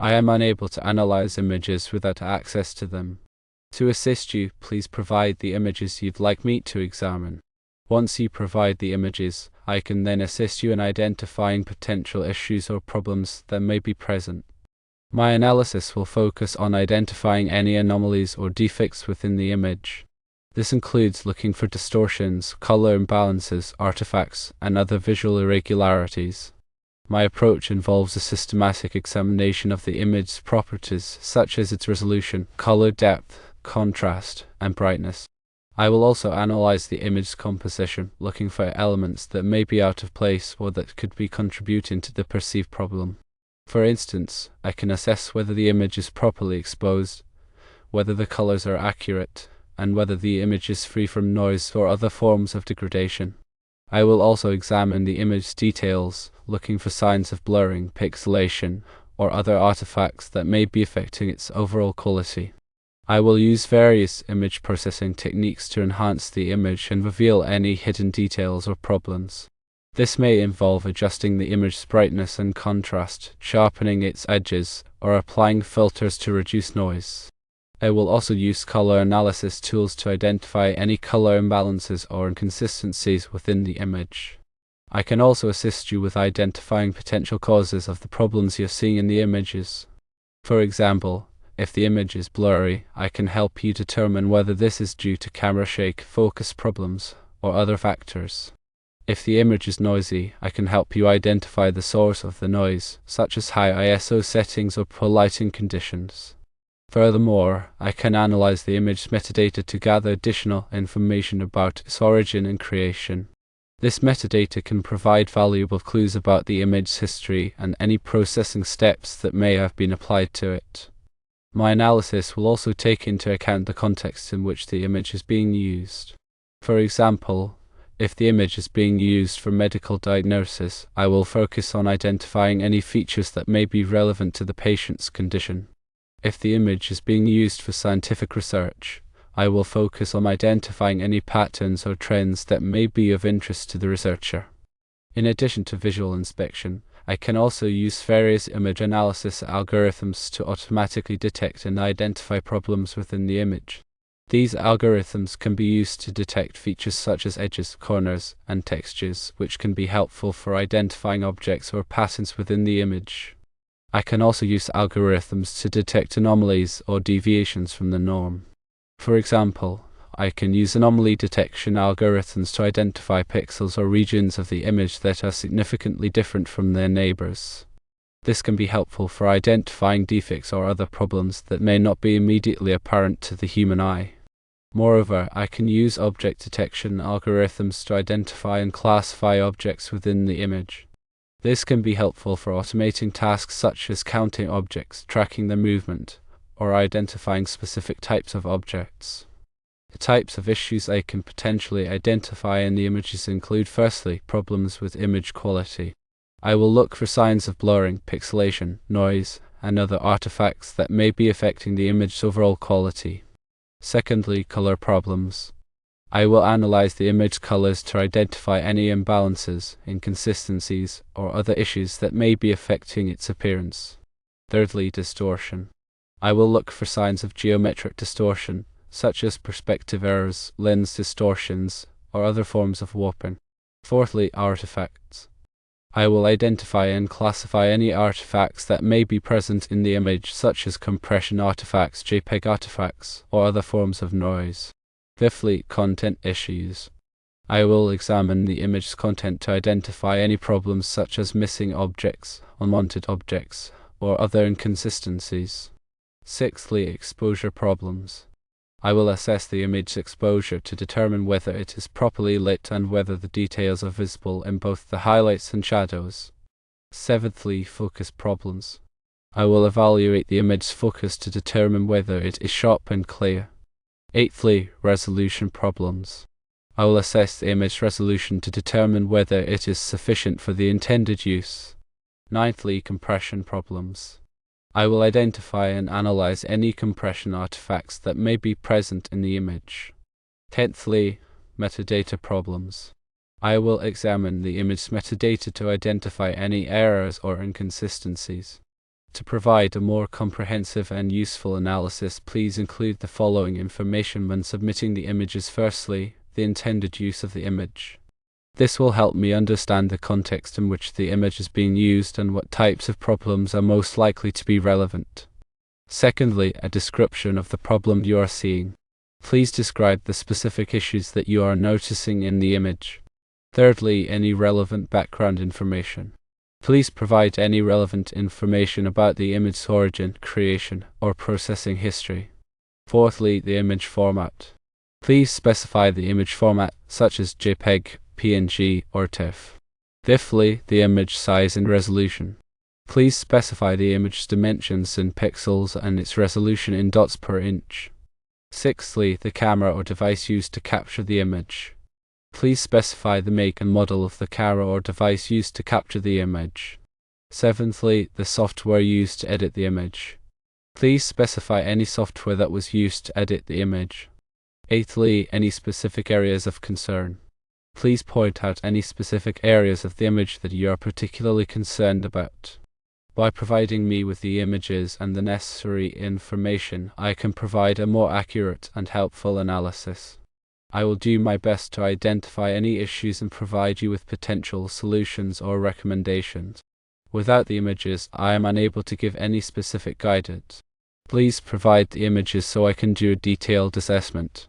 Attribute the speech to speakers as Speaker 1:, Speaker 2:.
Speaker 1: I am unable to analyze images without access to them. To assist you, please provide the images you'd like me to examine. Once you provide the images, I can then assist you in identifying potential issues or problems that may be present. My analysis will focus on identifying any anomalies or defects within the image. This includes looking for distortions, color imbalances, artifacts, and other visual irregularities. My approach involves a systematic examination of the image's properties, such as its resolution, color depth, contrast, and brightness. I will also analyze the image's composition, looking for elements that may be out of place or that could be contributing to the perceived problem. For instance, I can assess whether the image is properly exposed, whether the colors are accurate, and whether the image is free from noise or other forms of degradation. I will also examine the image details, looking for signs of blurring, pixelation, or other artifacts that may be affecting its overall quality. I will use various image processing techniques to enhance the image and reveal any hidden details or problems. This may involve adjusting the image's brightness and contrast, sharpening its edges, or applying filters to reduce noise. I will also use color analysis tools to identify any color imbalances or inconsistencies within the image. I can also assist you with identifying potential causes of the problems you're seeing in the images. For example, if the image is blurry, I can help you determine whether this is due to camera shake, focus problems, or other factors. If the image is noisy, I can help you identify the source of the noise, such as high ISO settings or poor lighting conditions. Furthermore, I can analyze the image's metadata to gather additional information about its origin and creation. This metadata can provide valuable clues about the image's history and any processing steps that may have been applied to it. My analysis will also take into account the context in which the image is being used. For example, if the image is being used for medical diagnosis, I will focus on identifying any features that may be relevant to the patient's condition. If the image is being used for scientific research, I will focus on identifying any patterns or trends that may be of interest to the researcher. In addition to visual inspection, I can also use various image analysis algorithms to automatically detect and identify problems within the image. These algorithms can be used to detect features such as edges, corners, and textures, which can be helpful for identifying objects or patterns within the image. I can also use algorithms to detect anomalies or deviations from the norm. For example, I can use anomaly detection algorithms to identify pixels or regions of the image that are significantly different from their neighbors. This can be helpful for identifying defects or other problems that may not be immediately apparent to the human eye. Moreover, I can use object detection algorithms to identify and classify objects within the image. This can be helpful for automating tasks such as counting objects, tracking their movement, or identifying specific types of objects. The types of issues I can potentially identify in the images include, firstly, problems with image quality. I will look for signs of blurring, pixelation, noise, and other artifacts that may be affecting the image's overall quality. Secondly, color problems. I will analyze the image colors to identify any imbalances, inconsistencies, or other issues that may be affecting its appearance. Thirdly, distortion. I will look for signs of geometric distortion, such as perspective errors, lens distortions, or other forms of warping. Fourthly, artifacts. I will identify and classify any artifacts that may be present in the image, such as compression artifacts, JPEG artifacts, or other forms of noise. Fifthly, content issues. I will examine the image's content to identify any problems such as missing objects, unwanted objects, or other inconsistencies. Sixthly, exposure problems. I will assess the image's exposure to determine whether it is properly lit and whether the details are visible in both the highlights and shadows. Seventhly, focus problems. I will evaluate the image's focus to determine whether it is sharp and clear. Eighthly, resolution problems. I will assess the image resolution to determine whether it is sufficient for the intended use. Ninthly, compression problems. I will identify and analyze any compression artifacts that may be present in the image. Tenthly, metadata problems. I will examine the image's metadata to identify any errors or inconsistencies. To provide a more comprehensive and useful analysis, please include the following information when submitting the images. Firstly, the intended use of the image. This will help me understand the context in which the image is being used and what types of problems are most likely to be relevant. Secondly, a description of the problem you are seeing. Please describe the specific issues that you are noticing in the image. Thirdly, any relevant background information. Please provide any relevant information about the image's origin, creation, or processing history. Fourthly, the image format. Please specify the image format, such as JPEG, PNG, or TIFF. Fifthly, the image size and resolution. Please specify the image's dimensions in pixels and its resolution in dots per inch. Sixthly, the camera or device used to capture the image. Please specify the make and model of the camera or device used to capture the image. Seventhly, the software used to edit the image. Please specify any software that was used to edit the image. Eighthly, any specific areas of concern. Please point out any specific areas of the image that you are particularly concerned about. By providing me with the images and the necessary information, I can provide a more accurate and helpful analysis. I will do my best to identify any issues and provide you with potential solutions or recommendations. Without the images, I am unable to give any specific guidance. Please provide the images so I can do a detailed assessment.